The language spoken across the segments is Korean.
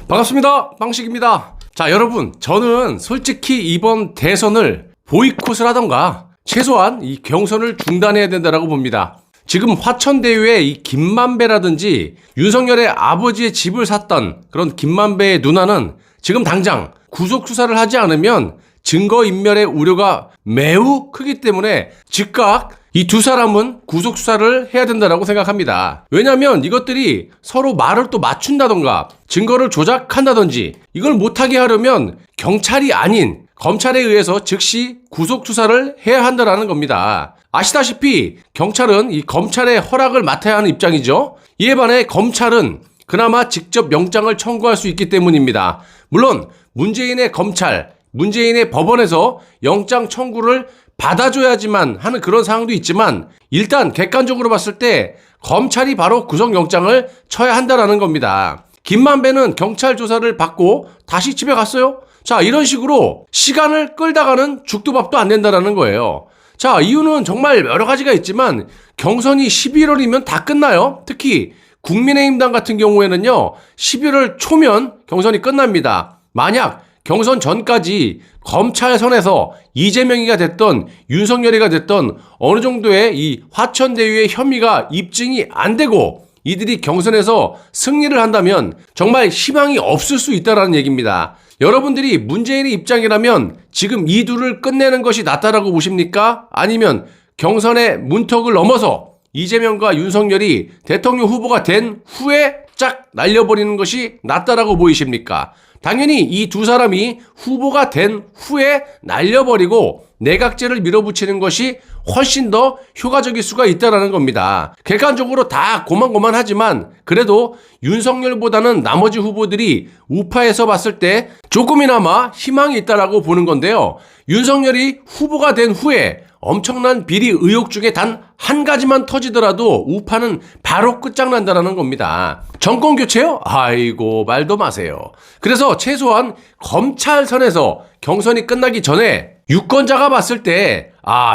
반갑습니다. 빵식입니다. 자, 여러분, 저는 솔직히 이번 대선을 보이콧을 하던가 최소한 이 경선을 중단해야 된다고 봅니다. 지금 화천대유의 이 김만배라든지 윤석열의 아버지의 집을 샀던 그런 김만배의 누나는 지금 당장 구속수사를 하지 않으면 증거인멸의 우려가 매우 크기 때문에 즉각 이 두 사람은 구속수사를 해야 된다고 생각합니다. 왜냐하면 이것들이 서로 말을 또 맞춘다던가 증거를 조작한다든지 이걸 못하게 하려면 경찰이 아닌 검찰에 의해서 즉시 구속수사를 해야 한다는 겁니다. 아시다시피 경찰은 이 검찰의 허락을 맡아야 하는 입장이죠. 이에 반해 검찰은 그나마 직접 영장을 청구할 수 있기 때문입니다. 물론 문재인의 검찰, 문재인의 법원에서 영장 청구를 받아줘야지만 하는 그런 상황도 있지만 일단 객관적으로 봤을 때 검찰이 바로 구속영장을 쳐야 한다는 겁니다. 김만배는 경찰 조사를 받고 다시 집에 갔어요. 자, 이런 식으로 시간을 끌다가는 죽도 밥도 안 된다는 거예요. 자, 이유는 정말 여러 가지가 있지만 경선이 11월이면 다 끝나요. 특히 국민의힘당 같은 경우에는요 11월 초면 경선이 끝납니다. 만약 경선 전까지 검찰 선에서 이재명이가 됐던 윤석열이가 됐던 어느 정도의 이 화천대유의 혐의가 입증이 안 되고 이들이 경선에서 승리를 한다면 정말 희망이 없을 수 있다는 얘기입니다. 여러분들이 문재인의 입장이라면 지금 이 둘을 끝내는 것이 낫다라고 보십니까? 아니면 경선의 문턱을 넘어서 이재명과 윤석열이 대통령 후보가 된 후에 쫙 날려버리는 것이 낫다라고 보이십니까? 당연히 이 두 사람이 후보가 된 후에 날려버리고 내각제를 밀어붙이는 것이 훨씬 더 효과적일 수가 있다는 겁니다. 객관적으로 다 고만고만하지만 그래도 윤석열보다는 나머지 후보들이 우파에서 봤을 때 조금이나마 희망이 있다라고 보는 건데요. 윤석열이 후보가 된 후에 엄청난 비리 의혹 중에 단 한 가지만 터지더라도 우파는 바로 끝장난다라는 겁니다. 정권 교체요? 아이고 말도 마세요. 그래서 최소한 검찰선에서 경선이 끝나기 전에 유권자가 봤을 때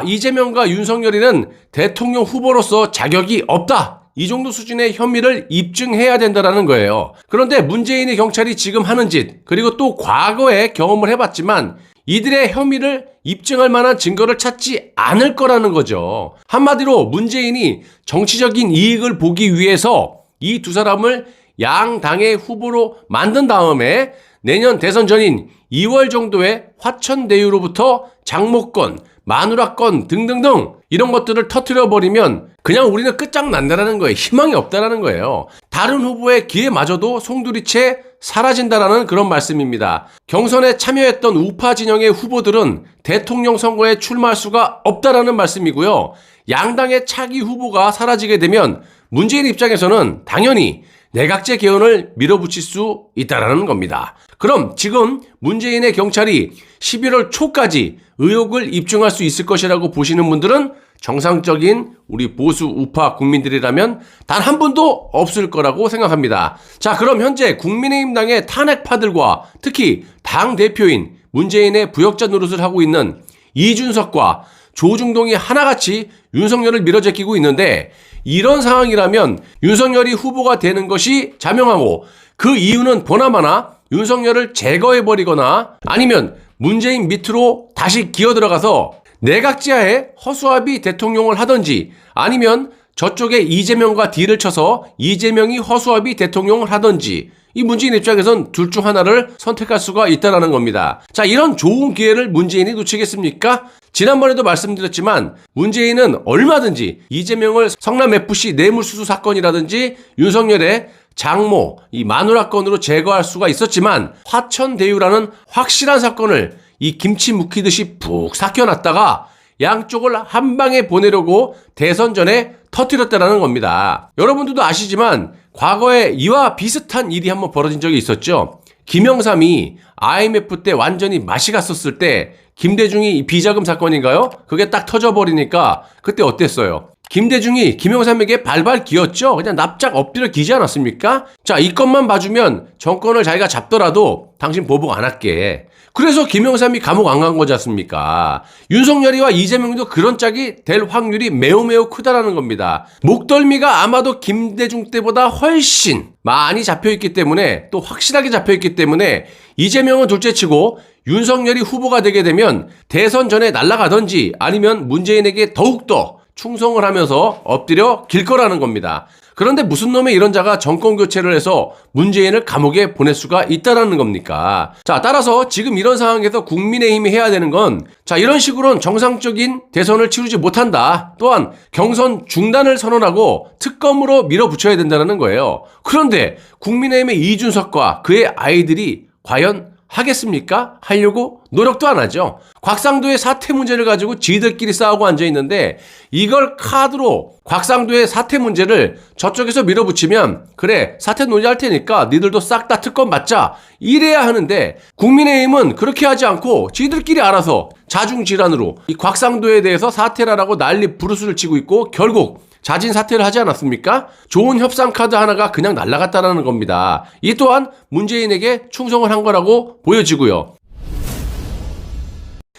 이재명과 윤석열이는 대통령 후보로서 자격이 없다. 이 정도 수준의 혐의를 입증해야 된다는 거예요. 그런데 문재인의 경찰이 지금 하는 짓, 그리고 또 과거에 경험을 해봤지만 이들의 혐의를 입증할 만한 증거를 찾지 않을 거라는 거죠. 한마디로 문재인이 정치적인 이익을 보기 위해서 이 두 사람을 양당의 후보로 만든 다음에 내년 대선 전인 2월 정도에 화천대유로부터 장모권, 마누라권 등등등 이런 것들을 터뜨려버리면 그냥 우리는 끝장난다라는 거예요. 희망이 없다라는 거예요. 다른 후보의 기회마저도 송두리째 사라진다라는 그런 말씀입니다. 경선에 참여했던 우파 진영의 후보들은 대통령 선거에 출마할 수가 없다라는 말씀이고요. 양당의 차기 후보가 사라지게 되면 문재인 입장에서는 당연히 내각제 개헌을 밀어붙일 수 있다라는 겁니다. 그럼 지금 문재인의 경찰이 11월 초까지 의혹을 입증할 수 있을 것이라고 보시는 분들은 정상적인 우리 보수 우파 국민들이라면 단 한 분도 없을 거라고 생각합니다. 자, 그럼 현재 국민의힘당의 탄핵파들과 특히 당대표인 문재인의 부역자 노릇을 하고 있는 이준석과 조중동이 하나같이 윤석열을 밀어제끼고 있는데 이런 상황이라면 윤석열이 후보가 되는 것이 자명하고 그 이유는 보나마나 윤석열을 제거해버리거나 아니면 문재인 밑으로 다시 기어들어가서 내각제하에 허수아비 대통령을 하든지 아니면 저쪽에 이재명과 딜을 쳐서 이재명이 허수아비 대통령을 하든지 이 문재인 입장에선 둘 중 하나를 선택할 수가 있다는 겁니다. 자, 이런 좋은 기회를 문재인이 놓치겠습니까? 지난번에도 말씀드렸지만 문재인은 얼마든지 이재명을 성남FC 뇌물수수 사건이라든지 윤석열의 장모, 이 마누라건으로 제거할 수가 있었지만 화천대유라는 확실한 사건을 이 김치 묵히듯이 푹 삭혀놨다가 양쪽을 한 방에 보내려고 대선 전에 터뜨렸다는 겁니다. 여러분들도 아시지만 과거에 이와 비슷한 일이 한번 벌어진 적이 있었죠. 김영삼이 IMF 때 완전히 맛이 갔었을 때 김대중이 비자금 사건인가요? 그게 딱 터져버리니까 그때 어땠어요? 김대중이 김영삼에게 발발 기었죠. 그냥 납작 엎드려 기지 않았습니까? 자, 이 것만 봐주면 정권을 자기가 잡더라도 당신 보복 안 할게. 그래서 김영삼이 감옥 안 간 거지 않습니까? 윤석열이와 이재명도 그런 짝이 될 확률이 매우 매우 크다라는 겁니다. 목덜미가 아마도 김대중 때보다 훨씬 많이 잡혀있기 때문에, 또 확실하게 잡혀있기 때문에 이재명은 둘째치고 윤석열이 후보가 되게 되면 대선 전에 날아가든지 아니면 문재인에게 더욱더 충성을 하면서 엎드려 길 거라는 겁니다. 그런데 무슨 놈의 이런 자가 정권 교체를 해서 문재인을 감옥에 보낼 수가 있다라는 겁니까? 자, 따라서 지금 이런 상황에서 국민의힘이 해야 되는 건, 자, 이런 식으로는 정상적인 대선을 치르지 못한다. 또한 경선 중단을 선언하고 특검으로 밀어붙여야 된다는 거예요. 그런데 국민의힘의 이준석과 그의 아이들이 과연 하겠습니까? 하려고 노력도 안 하죠. 곽상도의 사퇴 문제를 가지고 지들끼리 싸우고 앉아있는데, 이걸 카드로 곽상도의 사퇴 문제를 저쪽에서 밀어붙이면, 그래 사퇴 논의할 테니까 니들도 싹 다 특검 맞자, 이래야 하는데 국민의힘은 그렇게 하지 않고 지들끼리 알아서 자중질환으로 이 곽상도에 대해서 사퇴라라고 난리 부르스를 치고 있고, 결국 자진 사퇴를 하지 않았습니까? 좋은 협상 카드 하나가 그냥 날아갔다는 겁니다. 이 또한 문재인에게 충성을 한 거라고 보여지고요.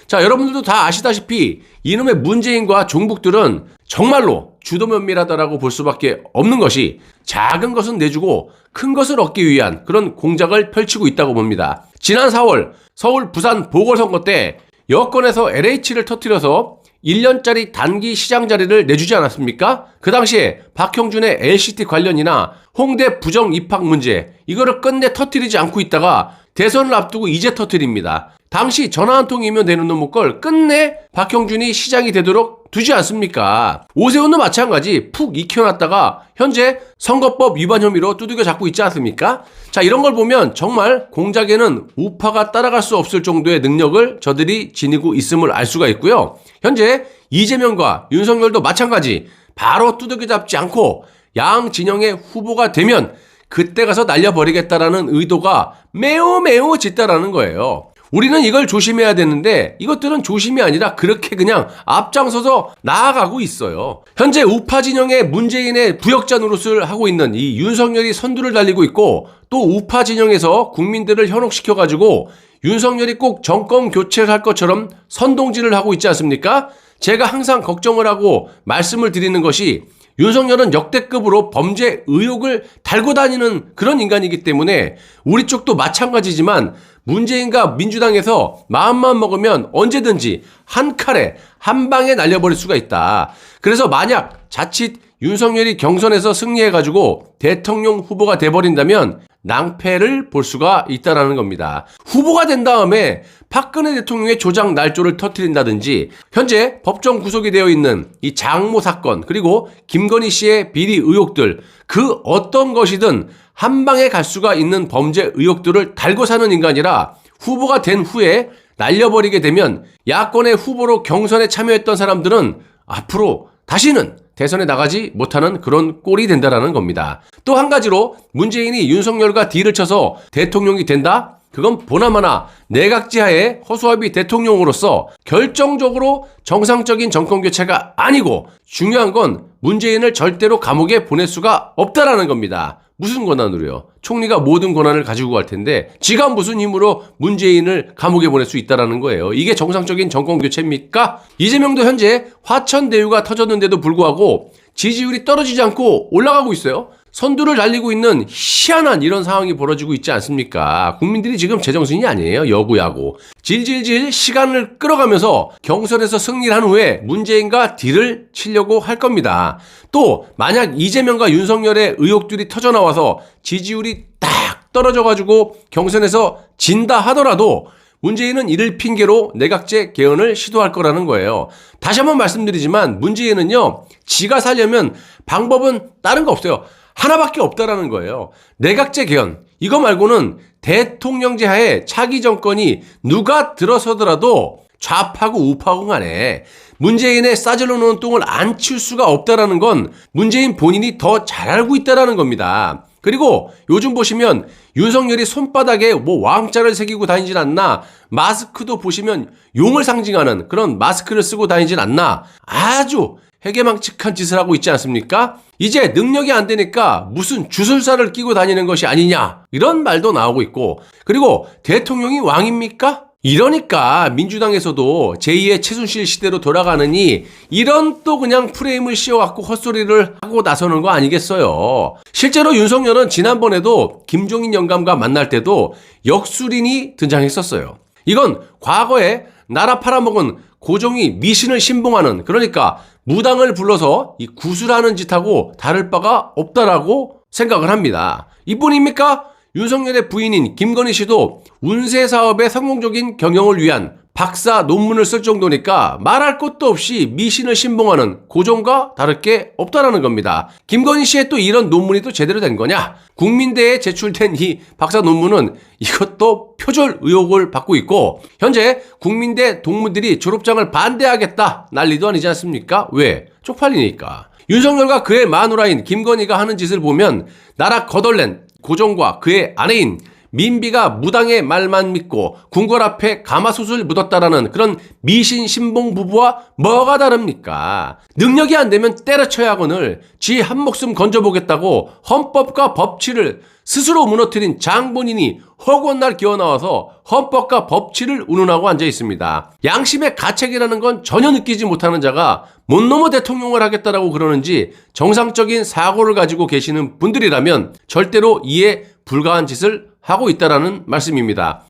자, 여러분들도 다 아시다시피 이놈의 문재인과 종북들은 정말로 주도면밀하다라고 볼 수밖에 없는 것이, 작은 것은 내주고 큰 것을 얻기 위한 그런 공작을 펼치고 있다고 봅니다. 지난 4월 서울 부산 보궐선거 때 여권에서 LH를 터뜨려서 1년짜리 단기 시장 자리를 내주지 않았습니까? 그 당시에 박형준의 LCT 관련이나 홍대 부정 입학 문제, 이거를 끝내 터뜨리지 않고 있다가 대선을 앞두고 이제 터뜨립니다. 당시 전화 한 통이면 되는 놈의 걸 끝내 박형준이 시장이 되도록 두지 않습니까? 오세훈도 마찬가지 푹 익혀놨다가 현재 선거법 위반 혐의로 두들겨 잡고 있지 않습니까? 자, 이런 걸 보면 정말 공작에는 우파가 따라갈 수 없을 정도의 능력을 저들이 지니고 있음을 알 수가 있고요. 현재 이재명과 윤석열도 마찬가지 바로 두들겨 잡지 않고 양 진영의 후보가 되면 그때 가서 날려버리겠다라는 의도가 매우 매우 짙다라는 거예요. 우리는 이걸 조심해야 되는데 이것들은 조심이 아니라 그렇게 그냥 앞장서서 나아가고 있어요. 현재 우파 진영의 문재인의 부역자 노릇을 하고 있는 이 윤석열이 선두를 달리고 있고, 또 우파 진영에서 국민들을 현혹시켜가지고 윤석열이 꼭 정권 교체를 할 것처럼 선동질을 하고 있지 않습니까? 제가 항상 걱정을 하고 말씀을 드리는 것이, 윤석열은 역대급으로 범죄 의혹을 달고 다니는 그런 인간이기 때문에 우리 쪽도 마찬가지지만 문재인과 민주당에서 마음만 먹으면 언제든지 한 칼에 한 방에 날려버릴 수가 있다. 그래서 만약 자칫 윤석열이 경선에서 승리해가지고 대통령 후보가 돼버린다면 낭패를 볼 수가 있다는 겁니다. 후보가 된 다음에 박근혜 대통령의 조작 날조를 터뜨린다든지, 현재 법정 구속이 되어 있는 이 장모 사건, 그리고 김건희 씨의 비리 의혹들, 그 어떤 것이든 한 방에 갈 수가 있는 범죄 의혹들을 달고 사는 인간이라, 후보가 된 후에 날려버리게 되면 야권의 후보로 경선에 참여했던 사람들은 앞으로 다시는 대선에 나가지 못하는 그런 꼴이 된다라는 겁니다. 또 한 가지로 문재인이 윤석열과 딜을 쳐서 대통령이 된다? 그건 보나마나 내각제하에 허수아비 대통령으로서 결정적으로 정상적인 정권 교체가 아니고, 중요한 건 문재인을 절대로 감옥에 보낼 수가 없다라는 겁니다. 무슨 권한으로요? 총리가 모든 권한을 가지고 갈 텐데 지가 무슨 힘으로 문재인을 감옥에 보낼 수 있다라는 거예요. 이게 정상적인 정권 교체입니까? 이재명도 현재 화천대유가 터졌는데도 불구하고 지지율이 떨어지지 않고 올라가고 있어요. 선두를 달리고 있는 희한한 이런 상황이 벌어지고 있지 않습니까? 국민들이 지금 제정신이 아니에요. 여구야구. 질질질 시간을 끌어가면서 경선에서 승리를 한 후에 문재인과 딜을 치려고 할 겁니다. 또 만약 이재명과 윤석열의 의혹들이 터져나와서 지지율이 딱 떨어져가지고 경선에서 진다 하더라도 문재인은 이를 핑계로 내각제 개헌을 시도할 거라는 거예요. 다시 한번 말씀드리지만 문재인은요, 지가 살려면 방법은 다른 거 없어요. 하나밖에 없다라는 거예요. 내각제 개헌. 이거 말고는 대통령제 하에 차기 정권이 누가 들어서더라도 좌파고 우파고 간에 문재인의 싸질러 놓은 똥을 안 치울 수가 없다라는 건 문재인 본인이 더 잘 알고 있다라는 겁니다. 그리고 요즘 보시면 윤석열이 손바닥에 뭐 왕자를 새기고 다니진 않나, 마스크도 보시면 용을 상징하는 그런 마스크를 쓰고 다니진 않나, 아주 해괴망측한 짓을 하고 있지 않습니까? 이제 능력이 안 되니까 무슨 주술사를 끼고 다니는 것이 아니냐 이런 말도 나오고 있고, 그리고 대통령이 왕입니까? 이러니까 민주당에서도 제2의 최순실 시대로 돌아가느니 이런 또 그냥 프레임을 씌워갖고 헛소리를 하고 나서는 거 아니겠어요. 실제로 윤석열은 지난번에도 김종인 영감과 만날 때도 역술인이 등장했었어요. 이건 과거에 나라 팔아먹은 고종이 미신을 신봉하는, 그러니까 무당을 불러서 이 구술하는 짓하고 다를 바가 없다라고 생각을 합니다. 이뿐입니까? 윤석열의 부인인 김건희 씨도 운세 사업의 성공적인 경영을 위한 박사 논문을 쓸 정도니까 말할 것도 없이 미신을 신봉하는 고종과 다를 게 없다라는 겁니다. 김건희 씨의 또 이런 논문이 또 제대로 된 거냐? 국민대에 제출된 이 박사 논문은 이것도 표절 의혹을 받고 있고, 현재 국민대 동문들이 졸업장을 반대하겠다 난리도 아니지 않습니까? 왜? 쪽팔리니까. 윤석열과 그의 마누라인 김건희가 하는 짓을 보면 나라 거덜낸 고종과 그의 아내인 민비가 무당의 말만 믿고 궁궐 앞에 가마솥을 묻었다라는 그런 미신 신봉 부부와 뭐가 다릅니까? 능력이 안 되면 때려쳐야 하거늘 지 한 목숨 건져보겠다고 헌법과 법치를 스스로 무너뜨린 장본인이 허구한 기어 나와서 헌법과 법치를 운운하고 앉아 있습니다. 양심의 가책이라는 건 전혀 느끼지 못하는 자가 못 넘어 대통령을 하겠다라고 그러는지 정상적인 사고를 가지고 계시는 분들이라면 절대로 이해 불가한 짓을 하고 있다라는 말씀입니다.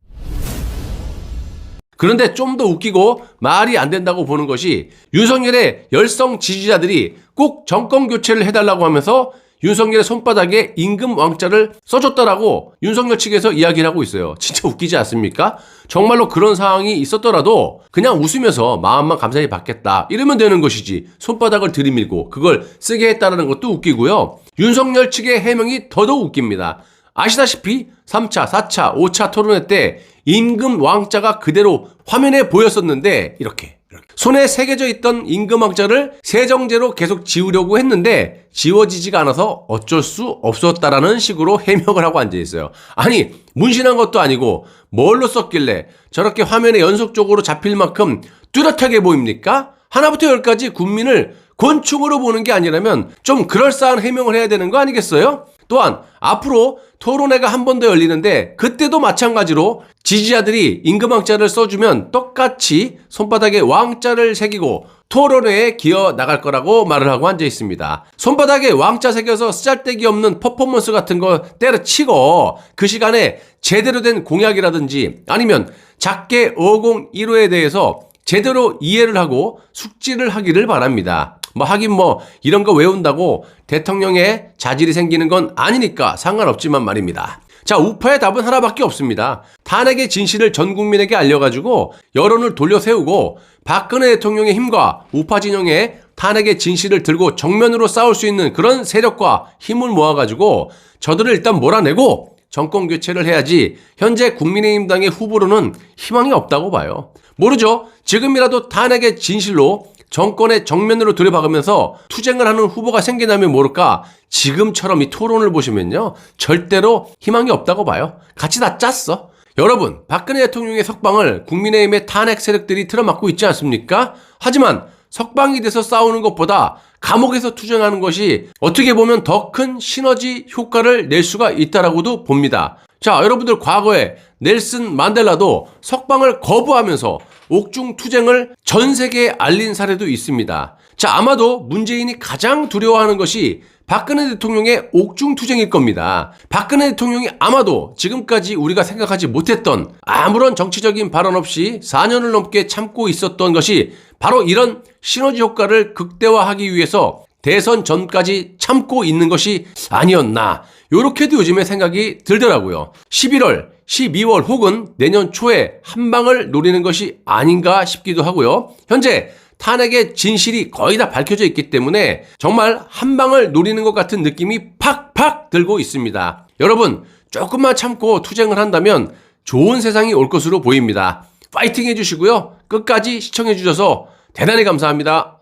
그런데 좀 더 웃기고 말이 안 된다고 보는 것이 윤석열의 열성 지지자들이 꼭 정권 교체를 해달라고 하면서 윤석열의 손바닥에 임금 왕자를 써줬다라고 윤석열 측에서 이야기를 하고 있어요. 진짜 웃기지 않습니까? 정말로 그런 상황이 있었더라도 그냥 웃으면서 마음만 감사히 받겠다 이러면 되는 것이지, 손바닥을 들이밀고 그걸 쓰게 했다는 것도 웃기고요. 윤석열 측의 해명이 더더욱 웃깁니다. 아시다시피 3차, 4차, 5차 토론회 때 임금 왕자가 그대로 화면에 보였었는데 이렇게 손에 새겨져 있던 임금 왕자를 세정제로 계속 지우려고 했는데 지워지지가 않아서 어쩔 수 없었다라는 식으로 해명을 하고 앉아있어요. 아니, 문신한 것도 아니고 뭘로 썼길래 저렇게 화면에 연속적으로 잡힐 만큼 뚜렷하게 보입니까? 하나부터 열까지 국민을 곤충으로 보는 게 아니라면 좀 그럴싸한 해명을 해야 되는 거 아니겠어요? 또한 앞으로 토론회가 한 번 더 열리는데 그때도 마찬가지로 지지자들이 임금왕자를 써주면 똑같이 손바닥에 왕자를 새기고 토론회에 기어 나갈 거라고 말을 하고 앉아 있습니다. 손바닥에 왕자 새겨서 쓰잘데기 없는 퍼포먼스 같은 거 때려치고 그 시간에 제대로 된 공약이라든지 아니면 작게 501호에 대해서 제대로 이해를 하고 숙지를 하기를 바랍니다. 하긴 이런 거 외운다고 대통령의 자질이 생기는 건 아니니까 상관없지만 말입니다. 자, 우파의 답은 하나밖에 없습니다. 탄핵의 진실을 전 국민에게 알려가지고 여론을 돌려세우고 박근혜 대통령의 힘과 우파 진영의 탄핵의 진실을 들고 정면으로 싸울 수 있는 그런 세력과 힘을 모아가지고 저들을 일단 몰아내고 정권 교체를 해야지 현재 국민의힘당의 후보로는 희망이 없다고 봐요. 모르죠. 지금이라도 탄핵의 진실로 정권의 정면으로 들여박으면서 투쟁을 하는 후보가 생기냐면 모를까, 지금처럼 이 토론을 보시면요 절대로 희망이 없다고 봐요. 같이 다 짰어. 여러분, 박근혜 대통령의 석방을 국민의힘의 탄핵 세력들이 틀어막고 있지 않습니까? 하지만 석방이 돼서 싸우는 것보다 감옥에서 투쟁하는 것이 어떻게 보면 더 큰 시너지 효과를 낼 수가 있다라고도 봅니다. 자, 여러분들 과거에 넬슨 만델라도 석방을 거부하면서 옥중 투쟁을 전 세계에 알린 사례도 있습니다. 자, 아마도 문재인이 가장 두려워하는 것이 박근혜 대통령의 옥중 투쟁일 겁니다. 박근혜 대통령이 아마도 지금까지 우리가 생각하지 못했던 아무런 정치적인 발언 없이 4년을 넘게 참고 있었던 것이 바로 이런 시너지 효과를 극대화하기 위해서 대선 전까지 참고 있는 것이 아니었나, 요렇게도 요즘에 생각이 들더라고요. 11월, 12월 혹은 내년 초에 한 방을 노리는 것이 아닌가 싶기도 하고요. 현재 탄핵의 진실이 거의 다 밝혀져 있기 때문에 정말 한 방을 노리는 것 같은 느낌이 팍팍 들고 있습니다. 여러분, 조금만 참고 투쟁을 한다면 좋은 세상이 올 것으로 보입니다. 파이팅 해주시고요. 끝까지 시청해주셔서 대단히 감사합니다.